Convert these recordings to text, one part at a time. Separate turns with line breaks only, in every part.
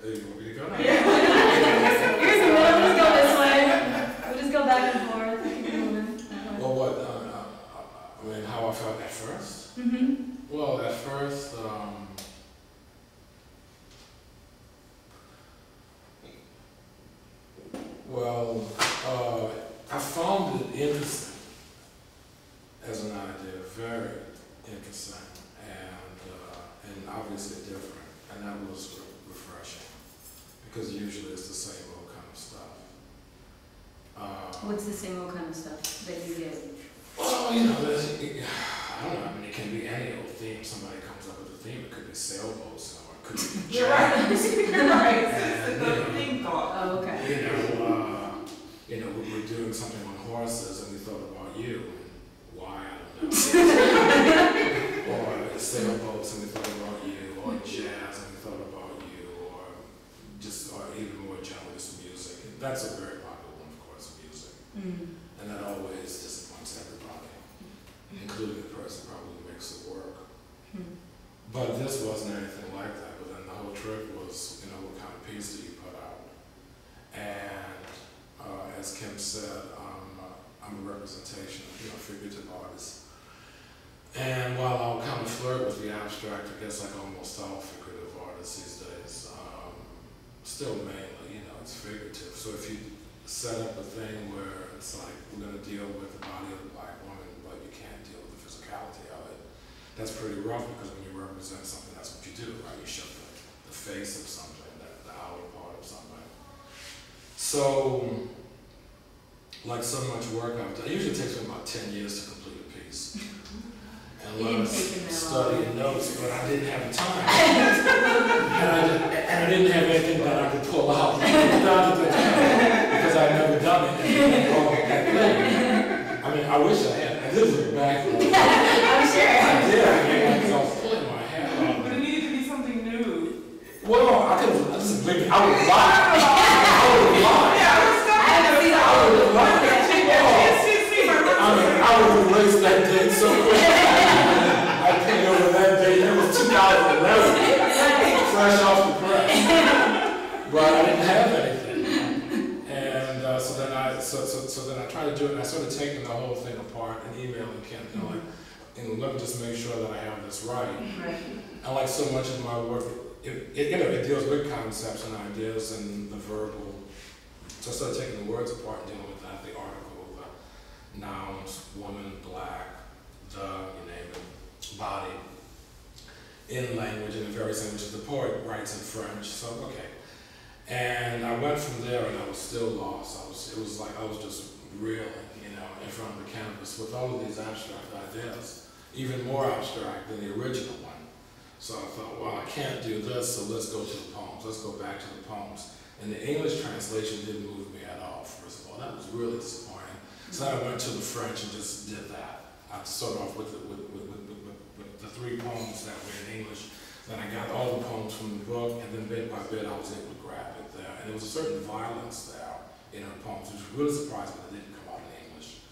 You want me to go?
Yeah. Here's the middle, just go this way. We'll just go back and forth. Keep moving.
Well, what, I mean, how I felt at first? Well, at first, I found it interesting as an idea, very interesting, and obviously different, and that was refreshing, because usually it's the same old kind of stuff.
What's the same old kind of stuff that you get?
Well, you know, I don't know, I mean, it can be any old theme. Somebody comes up with a theme. It could be sailboats, or it could be
You're right. You're right.
And,
It's the theme thought.
Oh, okay.
We're doing something on horses, and we thought about you, and why, I don't know. Or sailboats, and we thought about you, or jazz, and we thought about you, or even more generally, just music. And that's a very popular one, of course, music. And that always disappoints everybody, including the person probably who makes it work. But this wasn't anything like that. But then the whole trick was, what kind of piece do you put out? And as Kim said, I'm a representation of figurative artists. And while I'll kind of flirt with the abstract, I guess like almost all figurative artists these days, still mainly, it's figurative. So if you set up a thing where it's like, we're going to deal with the body of a black woman, but you can't deal with the physicality of it, that's pretty rough, because when you represent something, that's what you do, right? You show the face of something, the outer part of something. So, like so much work I've done, it usually takes me about 10 years to complete a piece. And a lot of studying notes, but I didn't have time. and I didn't have anything that I could pull out because I'd never done it. I mean, I wish I had. I did look back.
I'm sure.
I did. Because I was pulling my hair out.
But it needed to be something new.
Well, I would lie. I would erase that date so quick. I paid over that date. It was 2011. Fresh off the press. But I didn't have anything. And so then I tried to do it, and I started taking the whole thing apart and emailing Kim, let me just make sure that I have this right. And like so much of my work, it deals with concepts and ideas and the verbal. So I started taking the words apart and dealing with that, the article, the nouns, woman, black, you name it, body, in language, in the various languages. The poet writes in French, so okay. And I went from there, and I was still lost. It was like I was just reeling, in front of the canvas with all of these abstract ideas, even more abstract than the original one. So I thought, well, I can't do this, so let's go to the poems. Let's go back to the poems. And the English translation didn't move me at all, first of all. That was really disappointing. So I went to the French and just did that. I started off with the 3 poems that were in English. Then I got all the poems from the book, and then bit by bit I was able to grab it there. And there was a certain violence there in her poems, which was really surprising that it didn't come out in English.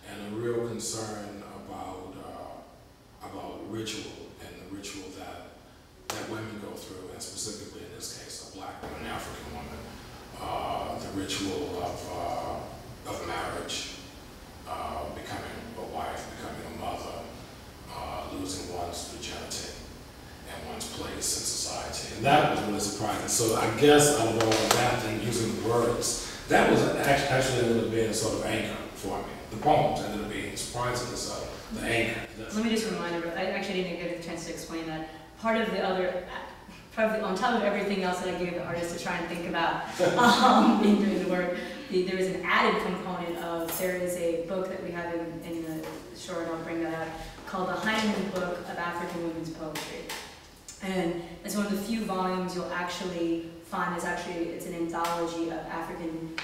And a real concern about ritual, and the ritual that women go through, and specifically in this case, a black woman, African woman, the ritual of marriage, becoming a wife, becoming a mother, losing one's virginity and one's place in society. And that was really surprising. So I guess out of all of that, and using words, that was actually ended up being a sort of anchor for me. The poems ended up being surprisingly so, the anchor.
Let me just remind everyone, I actually didn't get a chance to explain that. Part of on top of everything else that I gave the artist to try and think about in doing the work, there is an added component of, there is a book that we have in the short, I'll bring that up, called the Hanson Book of African Women's Poetry. And it's one of the few volumes you'll actually find it's an anthology of African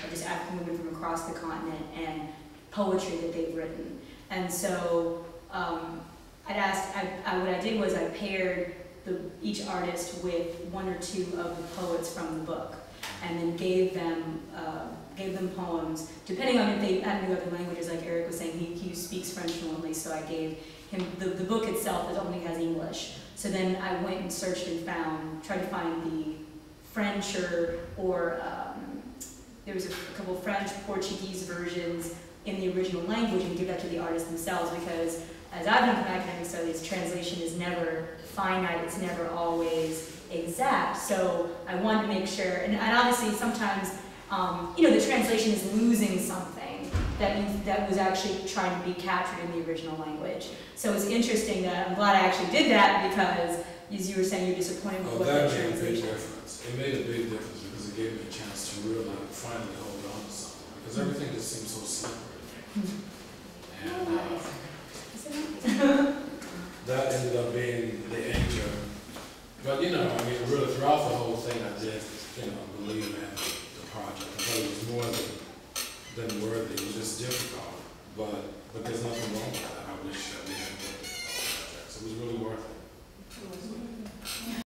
women from across the continent and poetry that they've written. And so what I did was I paired each artist with 1 or 2 of the poets from the book, and then gave them poems, depending on if they had any other languages. Like Eric was saying, he speaks French fluently, so I gave him, the book itself only has English. So then I went and searched and tried to find the French or there was a couple French, Portuguese versions in the original language and give that to the artists themselves, because as I've been from academic studies, translation is never finite, it's never always exact. So I wanted to make sure, and obviously sometimes, the translation is losing something that was actually trying to be captured in the original language. So it's interesting that I'm glad I actually did that, because as you were saying, you're disappointed with what the
that made a big
translation.
difference. It made a big difference because it gave me a chance to really finally hold on to something, because everything just seemed so slippery. And that ended up being the anchor. But really throughout the whole thing, I did, believe in the project. I thought it was more than worthy. It was just difficult, but there's nothing wrong with that. I wish that we had worked on the project. So it was really worth it.